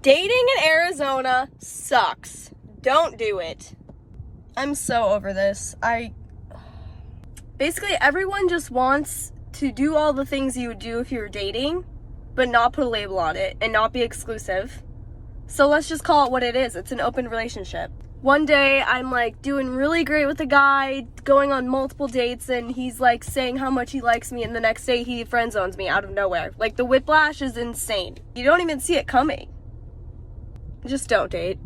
Dating in Arizona sucks. Don't do it. I'm so over this. Basically, everyone just wants to do all the things you would do if you were dating, but not put a label on it and not be exclusive. So let's just call it what it is. It's an open relationship. One day, I'm like doing really great with a guy, going on multiple dates, and he's like saying how much he likes me, and the next day he friend zones me out of nowhere. Like, the whiplash is insane. You don't even see it coming. Just don't date.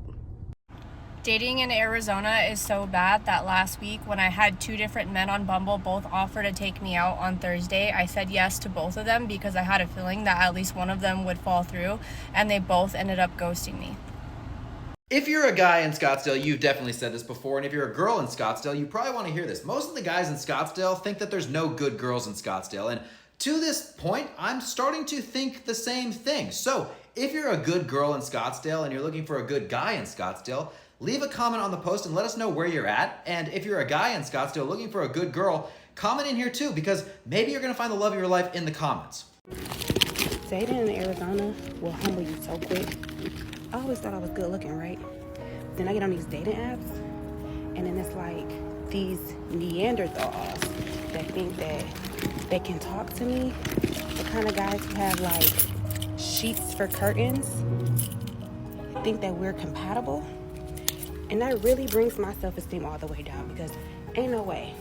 Dating in Arizona is so bad that last week when I had 2 different men on Bumble both offer to take me out on Thursday, I said yes to both of them because I had a feeling that at least one of them would fall through, and they both ended up ghosting me. If you're a guy in Scottsdale, you've definitely said this before, and if you're a girl in Scottsdale, you probably want to hear this. Most of the guys in Scottsdale think that there's no good girls in Scottsdale, and to this point, I'm starting to think the same thing. So, if you're a good girl in Scottsdale and you're looking for a good guy in Scottsdale, leave a comment on the post and let us know where you're at. And if you're a guy in Scottsdale looking for a good girl, comment in here too, because maybe you're gonna find the love of your life in the comments. Dating in Arizona will humble you so quick. I always thought I was good looking, right? Then I get on these dating apps, and then it's like these Neanderthals that think that they can talk to me. The kind of guys who have like sheets for curtains, think that we're compatible. And that really brings my self-esteem all the way down because ain't no way.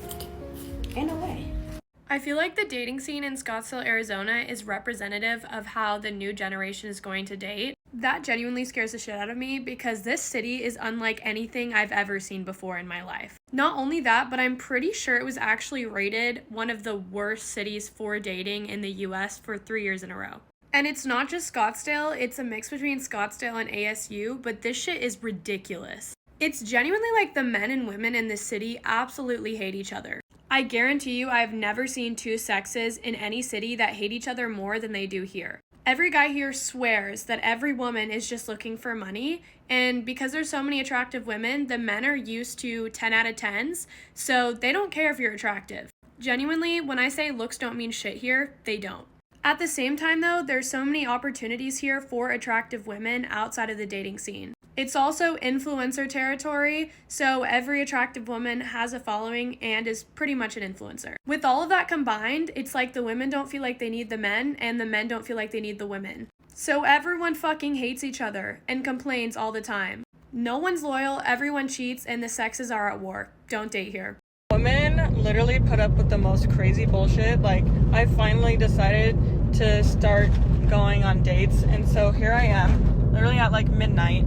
I feel like the dating scene in Scottsdale, Arizona is representative of how the new generation is going to date. That genuinely scares the shit out of me because this city is unlike anything I've ever seen before in my life. Not only that, but I'm pretty sure it was actually rated one of the worst cities for dating in the US for 3 years in a row. And it's not just Scottsdale, it's a mix between Scottsdale and ASU, but this shit is ridiculous. It's genuinely like the men and women in this city absolutely hate each other. I guarantee you I've never seen 2 sexes in any city that hate each other more than they do here. Every guy here swears that every woman is just looking for money, and because there's so many attractive women, the men are used to 10 out of 10s, so they don't care if you're attractive. Genuinely, when I say looks don't mean shit here, they don't. At the same time though, there's so many opportunities here for attractive women outside of the dating scene. It's also influencer territory, so every attractive woman has a following and is pretty much an influencer. With all of that combined, it's like the women don't feel like they need the men, and the men don't feel like they need the women. So everyone fucking hates each other and complains all the time. No one's loyal, everyone cheats, and the sexes are at war. Don't date here. Women literally put up with the most crazy bullshit. Like, I finally decided to start going on dates, and so here I am, literally at like midnight.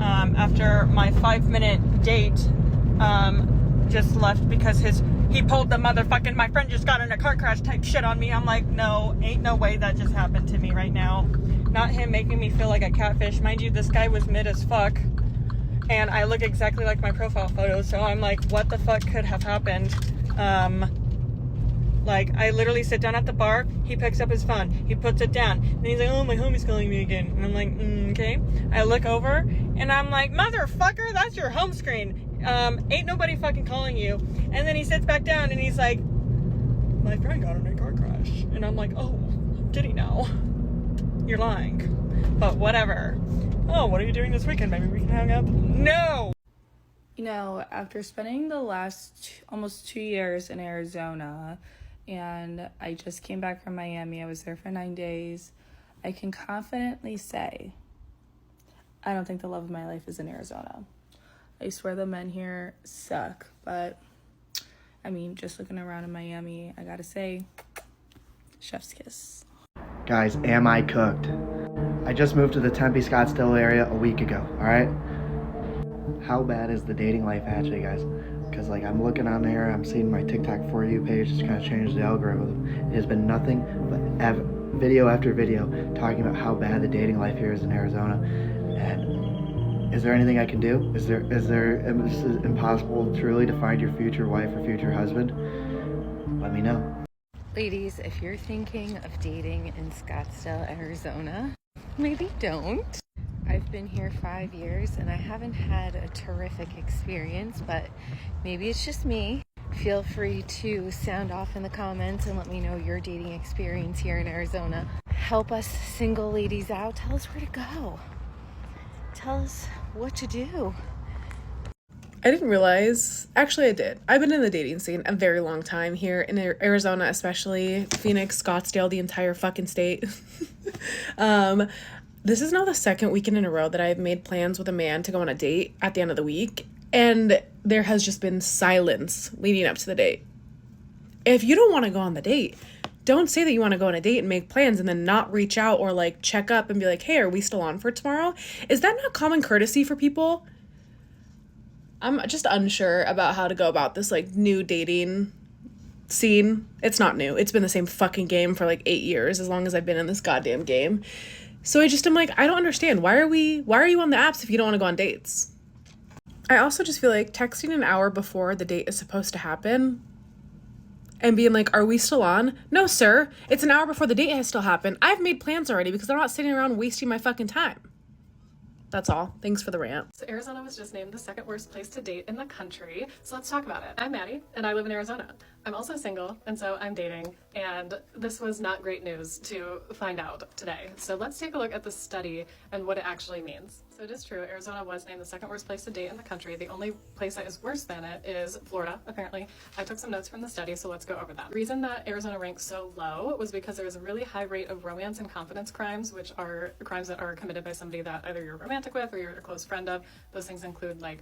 After my 5-minute date just left because he pulled the motherfucking my friend just got in a car crash type shit on me. I'm like, no, ain't no way that just happened to me right now. Not him making me feel like a catfish. Mind you, this guy was mid as fuck and I look exactly like my profile photo, so I'm like, what the fuck could have happened? Like, I literally sit down at the bar, he picks up his phone, he puts it down, and he's like, oh, my homie's calling me again. And I'm like, okay. I look over, and I'm like, motherfucker, that's your home screen. Ain't nobody fucking calling you. And then he sits back down, and he's like, my friend got in a car crash. And I'm like, oh, did he now? You're lying. But whatever. Oh, what are you doing this weekend? Maybe we can hang out? No! You know, after spending the last almost 2 years in Arizona, and I just came back from Miami. I was there for 9 days. I can confidently say I don't think the love of my life is in Arizona. I swear the men here suck, but I mean, just looking around in Miami, I gotta say, chef's kiss. Guys, am I cooked? I just moved to the Tempe Scottsdale area a week ago, alright? How bad is the dating life actually, guys? Because like I'm looking on there, I'm seeing my TikTok For You page just kind of changed the algorithm. It has been nothing but video after video talking about how bad the dating life here is in Arizona. And is there anything I can do? Is it impossible truly to find your future wife or future husband? Let me know. Ladies, if you're thinking of dating in Scottsdale, Arizona, maybe don't. I've been here 5 years and I haven't had a terrific experience, but maybe it's just me. Feel free to sound off in the comments and let me know your dating experience here in Arizona. Help us single ladies out. Tell us where to go. tell us what to do. I didn't realize, actually I did. I've been in the dating scene a very long time here in Arizona, especially Phoenix, Scottsdale, the entire fucking state. This is now the second weekend in a row that I've made plans with a man to go on a date at the end of the week, and there has just been silence leading up to the date. If you don't want to go on the date, don't say that you want to go on a date and make plans and then not reach out or like check up and be like, hey, are we still on for tomorrow? Is that not common courtesy for people? I'm just unsure about how to go about this like new dating scene. It's not new. It's been the same fucking game for like 8 years, as long as I've been in this goddamn game. So I just am like, I don't understand. Why are you on the apps if you don't want to go on dates? I also just feel like texting an hour before the date is supposed to happen and being like, are we still on? No, sir. It's an hour before the date has still happened. I've made plans already because I'm not sitting around wasting my fucking time. That's all. Thanks for the rant. So Arizona was just named the second worst place to date in the country. So let's talk about it. I'm Maddie, and I live in Arizona. I'm also single, and so I'm dating, and this was not great news to find out today. So let's take a look at the study and what it actually means. So it is true, Arizona was named the second worst place to date in the country. The only place that is worse than it is Florida, apparently. I took some notes from the study, so let's go over that. The reason that Arizona ranks so low was because there is a really high rate of romance and confidence crimes, which are crimes that are committed by somebody that either you're romantic with or you're a close friend of. Those things include like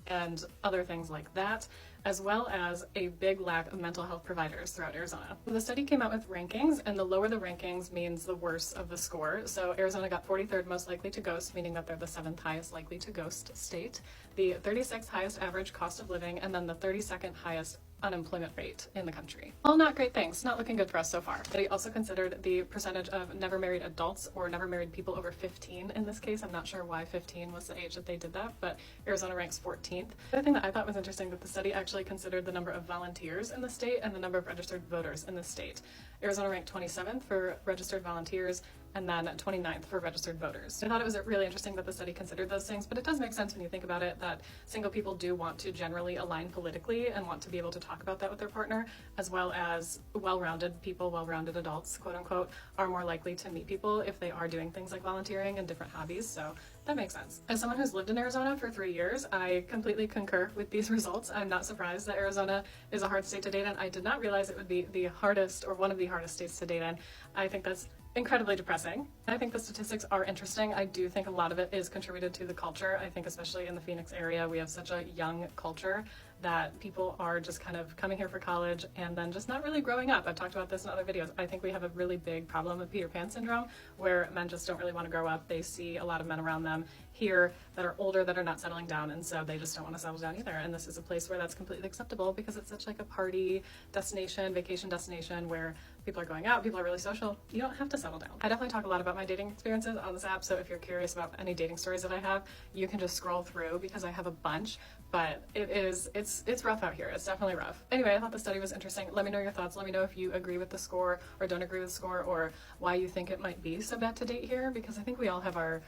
and other things like that, as well as a big lack of mental health providers throughout Arizona. The study came out with rankings, and the lower the rankings means the worse of the score. So Arizona got 43rd most likely to ghost, meaning that they're the 7th highest likely to ghost state, the 36th highest average cost of living, and then the 32nd highest unemployment rate in the country. All not great things, not looking good for us so far. They also considered the percentage of never married adults or never married people over 15 in this case. I'm not sure why 15 was the age that they did that, but Arizona ranks 14th. The other thing that I thought was interesting that the study actually considered the number of volunteers in the state and the number of registered voters in the state. Arizona ranked 27th for registered volunteers and then 29th for registered voters. I thought it was really interesting that the study considered those things, but it does make sense when you think about it that single people do want to generally align politically and want to be able to talk about that with their partner, as well as well-rounded people, well-rounded adults, quote unquote, are more likely to meet people if they are doing things like volunteering and different hobbies. So that makes sense. As someone who's lived in Arizona for 3 years, I completely concur with these results. I'm not surprised that Arizona is a hard state to date in. I did not realize it would be the hardest or one of the hardest states to date in. I think that's incredibly depressing. I think the statistics are interesting. I do think a lot of it is contributed to the culture. I think especially in the Phoenix area, we have such a young culture that people are just kind of coming here for college and then just not really growing up. I've talked about this in other videos. I think we have a really big problem with Peter Pan syndrome, where men just don't really want to grow up. They see a lot of men around them here that are older that are not settling down, and so they just don't want to settle down either. And this is a place where that's completely acceptable because it's such like a party destination, vacation destination where people are going out, people are really social. You don't have to settle down. I definitely talk a lot about my dating experiences on this app, so if you're curious about any dating stories that I have, you can just scroll through because I have a bunch, but it's rough out here. It's definitely rough. Anyway, I thought the study was interesting. Let me know your thoughts. Let me know if you agree with the score or don't agree with the score, or why you think it might be so bad to date here, because I think we all have our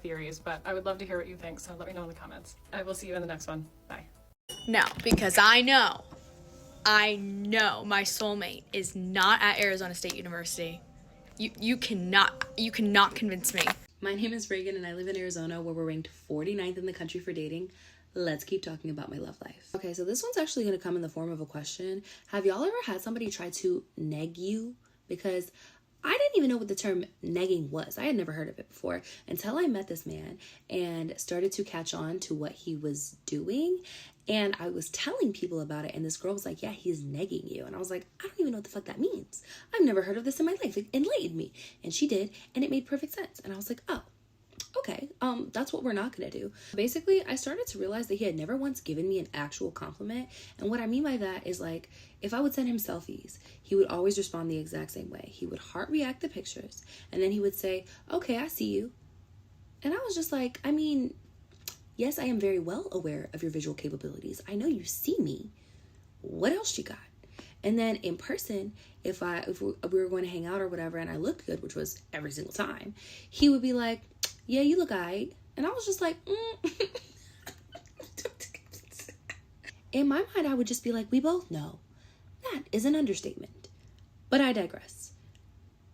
theories, but I would love to hear what you think, so let me know in the comments. I will see you in the next one. Bye. No, because I know my soulmate is not at Arizona State University. You cannot convince me. My name is Reagan and I live in Arizona, where we're ranked 49th in the country for dating. Let's keep talking about my love life. Okay, so this one's actually going to come in the form of a question. Have y'all ever had somebody try to neg you? Because I didn't even know what the term negging was. I had never heard of it before until I met this man and started to catch on to what he was doing. And I was telling people about it, and this girl was like, yeah, he's negging you. And I was like, I don't even know what the fuck that means. I've never heard of this in my life. It enlightened me. And she did, and it made perfect sense. And I was like, oh, okay, that's what we're not gonna do. Basically, I started to realize that he had never once given me an actual compliment. And what I mean by that is, like, if I would send him selfies, he would always respond the exact same way. He would heart react the pictures, and then he would say, okay, I see you. And I was just like, I mean, yes, I am very well aware of your visual capabilities. I know you see me. What else you got? And then in person, if we were going to hang out or whatever, and I looked good, which was every single time, he would be like, yeah, you look alright. And I was just like, In my mind, I would just be like, we both know. That is an understatement. But I digress.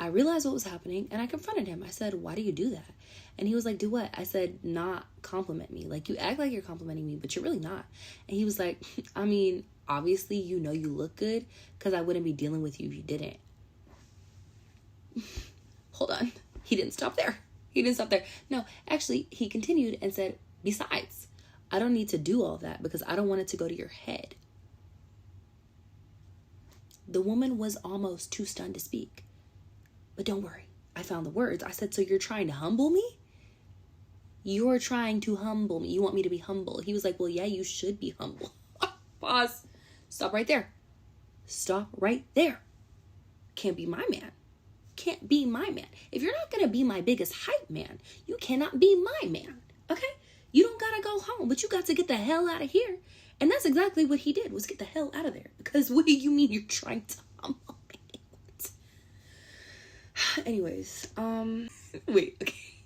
I realized what was happening and I confronted him. I said, why do you do that? And he was like, do what? I said, not compliment me. Like, you act like you're complimenting me, but you're really not. And he was like, I mean, obviously, you know you look good because I wouldn't be dealing with you if you didn't. Hold on. He didn't stop there. No, actually, he continued and said, besides, I don't need to do all that because I don't want it to go to your head. The woman was almost too stunned to speak. But don't worry, I found the words. I said, so you're trying to humble me? You're trying to humble me. You want me to be humble. He was like, well, yeah, you should be humble. Pause. Stop right there. Can't be my man. If you're not going to be my biggest hype man, you cannot be my man. Okay? You don't got to go home, but you got to get the hell out of here. And that's exactly what he did, was get the hell out of there. Because what do you mean you're trying to humble me? Anyways, wait, okay.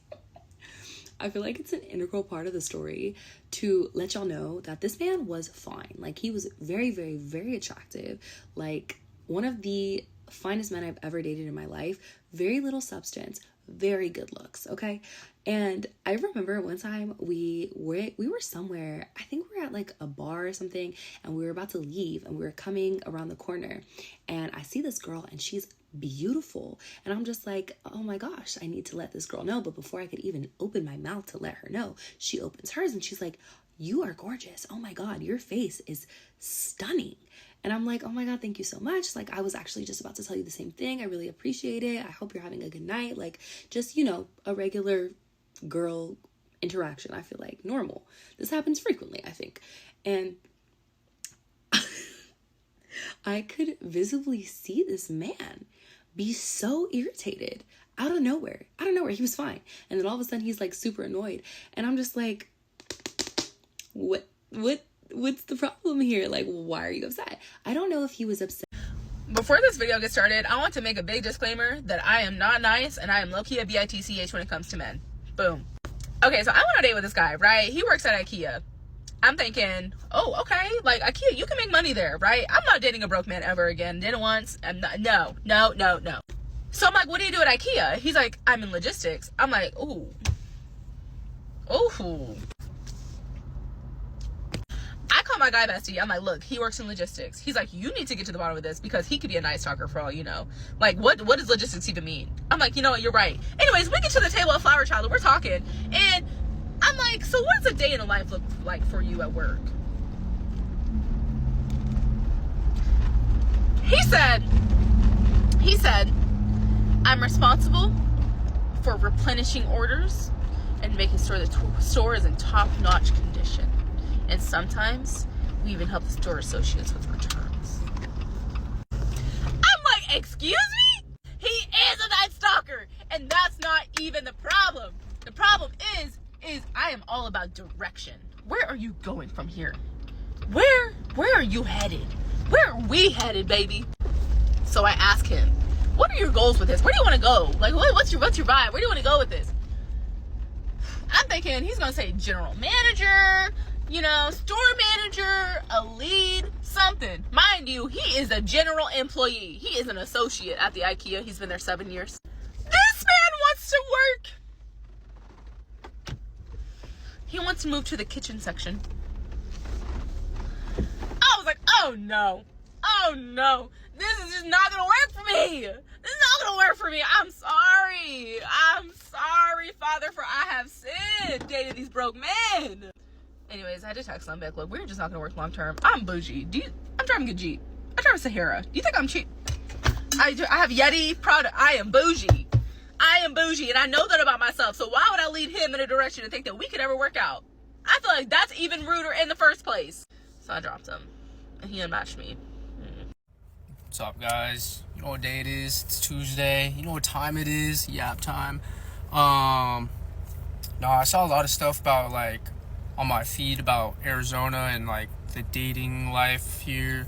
I feel like it's an integral part of the story to let y'all know that this man was fine. Like, he was very, very, very attractive. Like, one of the finest men I've ever dated in my life. Very little substance, very good looks, okay? And I remember one time we were somewhere, I think we were at like a bar or something, and we were about to leave and we were coming around the corner, and I see this girl and she's beautiful, and I'm just like, oh my gosh, I need to let this girl know. But before I could even open my mouth to let her know, she opens hers and she's like, you are gorgeous. Oh my God, your face is stunning. And I'm like, oh my God, thank you so much. Like, I was actually just about to tell you the same thing. I really appreciate it. I hope you're having a good night. Like, just, you know, a regular girl interaction. I feel like normal. This happens frequently, I think. And I could visibly see this man be so irritated out of nowhere. He was fine. And then all of a sudden he's like super annoyed. And I'm just like, what's the problem here? Like, why are you upset? I don't know if he was upset. Before this video gets started, I want to make a big disclaimer that I am not nice and I am low-key a bitch when it comes to men. Boom. Okay, so I went on a date with this guy, right? He works at IKEA. I'm thinking, oh, okay, like IKEA, you can make money there, right? I'm not dating a broke man ever again. Did it once. I'm not, no. So I'm like, what do you do at IKEA? He's like, I'm in logistics. I'm like, ooh. I call my guy bestie. I'm like, look, he works in logistics. He's like, you need to get to the bottom of this because he could be a nice talker for all you know. Like, what does logistics even mean? I'm like, you know what, you're right. Anyways, we get to the table of Flower Child and we're talking. And I'm like, so what does a day in a life look like for you at work? He said, I'm responsible for replenishing orders and making sure the store is in top-notch condition. And sometimes we even help the store associates with returns. I'm like, excuse me? He is a night stalker, and that's not even the problem. The problem is I am all about direction. Where are you going from here? Where are you headed? Where are we headed, baby? So I ask him, what are your goals with this? Where do you want to go? Like, what's your vibe? Where do you want to go with this? I'm thinking he's gonna say general manager, you know, store manager, a lead, something. Mind you, he is a general employee. He is an associate at the IKEA. He's been there 7 years. This man wants to work. He wants to move to the kitchen section. I was like, oh no. This is just not gonna work for me. I'm sorry, Father, for I have sinned dating these broke men. Anyways, I had to text them back. Look, we're just not gonna work long term. I'm bougie. I'm driving a Jeep. I drive a Sahara. Do you think I'm cheap? I have Yeti product. I am bougie, and I know that about myself. So why would I lead him in a direction to think that we could ever work out? I feel like that's even ruder in the first place. So I dropped him, and he unmatched me. What's up, guys? You know what day it is? It's Tuesday. You know what time it is? Yap time. No, I saw a lot of stuff about, like, on my feed about Arizona and, like, the dating life here.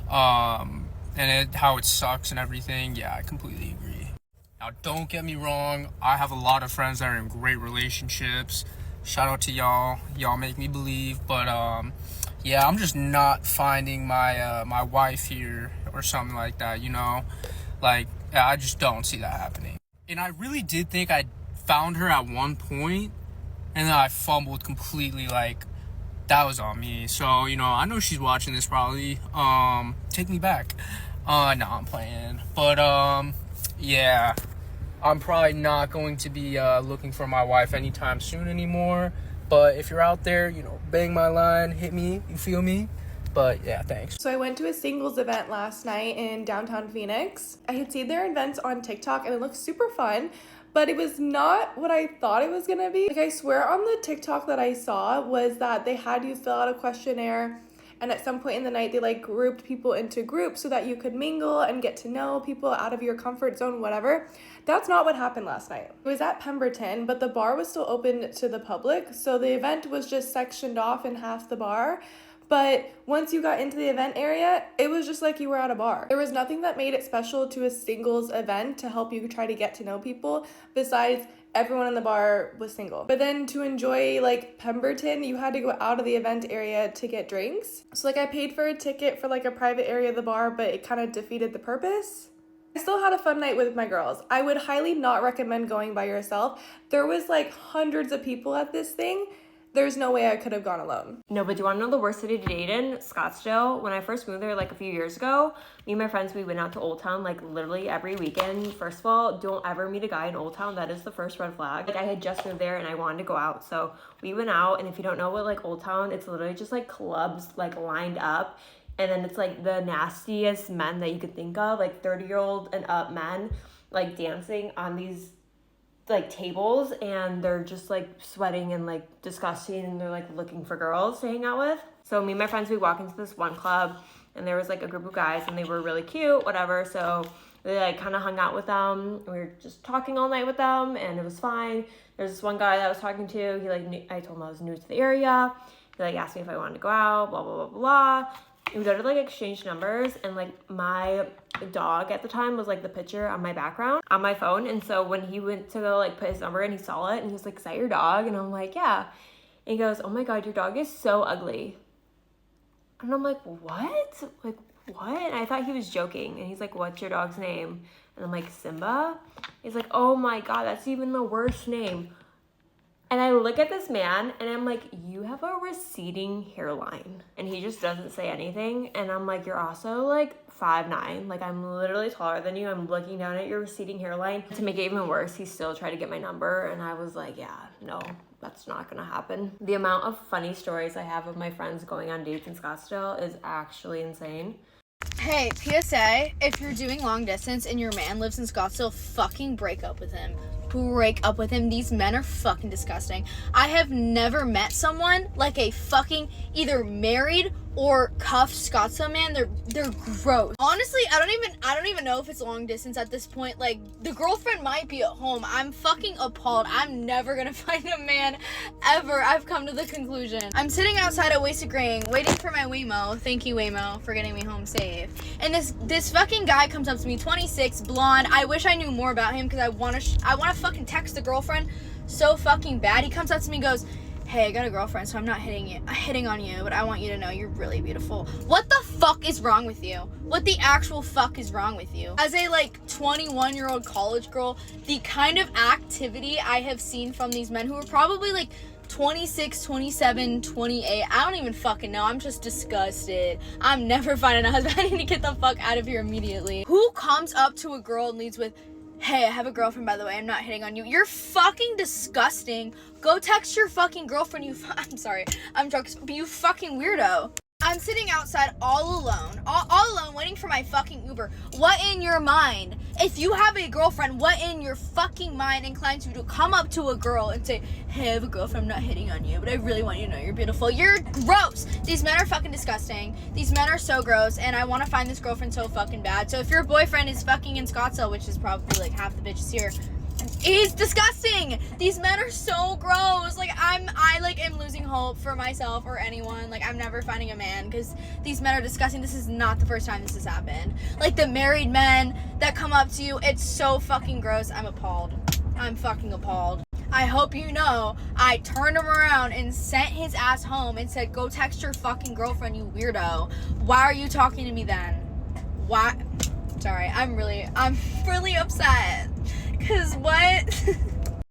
And how it sucks and everything. Yeah, I completely agree. Now, don't get me wrong. I have a lot of friends that are in great relationships. Shout out to y'all. Y'all make me believe. But, yeah, I'm just not finding my my wife here or something like that, you know? Like, Yeah, I just don't see that happening. And I really did think I found her at one point, and then I fumbled completely. Like, that was on me. So, you know, I know she's watching this probably. Take me back. No, I'm playing. But, yeah. I'm probably not going to be looking for my wife anytime soon anymore. But if you're out there, you know, bang my line, hit me, you feel me? But yeah, thanks. So I went to a singles event last night in downtown Phoenix. I had seen their events on TikTok and it looked super fun, but it was not what I thought it was gonna be. Like, I swear on the TikTok that I saw was that they had you fill out a questionnaire, and at some point in the night they like grouped people into groups so that you could mingle and get to know people out of your comfort zone, whatever. That's not what happened last night. It was at Pemberton, but the bar was still open to the public, so the event was just sectioned off in half the bar. But once you got into the event area, it was just like you were at a bar. There was nothing that made it special to a singles event to help you try to get to know people besides everyone in the bar was single. But then to enjoy like Pemberton, you had to go out of the event area to get drinks. So like I paid for a ticket for like a private area of the bar, but it kind of defeated the purpose. I still had a fun night with my girls. I would highly not recommend going by yourself. There was like hundreds of people at this thing. There's no way I could have gone alone. No, but do you want to know the worst city to date in? Scottsdale. When I first moved there like a few years ago, me and my friends, we went out to Old Town like literally every weekend. First of all, don't ever meet a guy in Old Town. That is the first red flag. Like, I had just moved there and I wanted to go out, so we went out. And if you don't know what like Old Town, it's literally just like clubs like lined up. And then it's like the nastiest men that you could think of, like 30-year-old and up men like dancing on these like tables, and they're just like sweating and like disgusting, and they're like looking for girls to hang out with. So me and my friends, we walk into this one club and there was like a group of guys and they were really cute, whatever. So we like kind of hung out with them. We were just talking all night with them and it was fine. There's this one guy that I was talking to. He like I told him I was new to the area. He like asked me if I wanted to go out, blah, blah, blah, blah. We started like exchange numbers, and like my dog at the time was like the picture on my background on my phone. And so when he went to go like put his number in, he saw it and he was like, "Is that your dog?" And I'm like, "Yeah." And he goes, "Oh my God, your dog is so ugly." And I'm like, "What? Like what?" And I thought he was joking. And he's like, "What's your dog's name?" And I'm like, "Simba." He's like, "Oh my God, that's even the worst name." And I look at this man and I'm like, "You have a receding hairline." And he just doesn't say anything. And I'm like, "You're also like 5'9". Like, I'm literally taller than you. I'm looking down at your receding hairline. To make it even worse, he still tried to get my number. And I was like, yeah, no, that's not gonna happen. The amount of funny stories I have of my friends going on dates in Scottsdale is actually insane. Hey, PSA, if you're doing long distance and your man lives in Scottsdale, fucking break up with him. Break up with him. These men are fucking disgusting. I have never met someone like a fucking either married or cuffed Scottsdale man. They're gross. Honestly, I don't even know if it's long distance at this point. Like, the girlfriend might be at home. I'm fucking appalled. I'm never gonna find a man ever. I've come to the conclusion. I'm sitting outside at Wasted Grain waiting for my Waymo. Thank you, Waymo, for getting me home safe. And this fucking guy comes up to me, 26, blonde. I wish I knew more about him because I wanna fucking text the girlfriend so fucking bad. He comes up to me and goes, "Hey, I got a girlfriend, so I'm not hitting on you, but I want you to know you're really beautiful." What the fuck is wrong with you? What the actual fuck is wrong with you? As a like 21-year-old college girl, the kind of activity I have seen from these men who are probably like 26, 27, 28, I don't even fucking know. I'm just disgusted. I'm never finding a husband. I need to get the fuck out of here immediately. Who comes up to a girl and leads with, "Hey, I have a girlfriend, by the way. I'm not hitting on you." You're fucking disgusting. Go text your fucking girlfriend, I'm sorry. I'm drunk, but you fucking weirdo. I'm sitting outside all alone, waiting for my fucking Uber. What in your mind? If you have a girlfriend, what in your fucking mind inclines you to come up to a girl and say, "Hey, I have a girlfriend, I'm not hitting on you, but I really want you to know you're beautiful." You're gross. These men are fucking disgusting. These men are so gross, and I want to find this girlfriend so fucking bad. So if your boyfriend is fucking in Scottsdale, which is probably like half the bitches here, he's disgusting. These men are so gross. Like, I like am losing hope for myself or anyone. Like, I'm never finding a man because these men are disgusting. This is not the first time this has happened. Like, the married men that come up to you, it's so fucking gross. I'm appalled. I'm fucking appalled. I hope you know I turned him around and sent his ass home and said, "Go text your fucking girlfriend, you weirdo." Why are you talking to me then? Why? Sorry, I'm really upset. Cause what?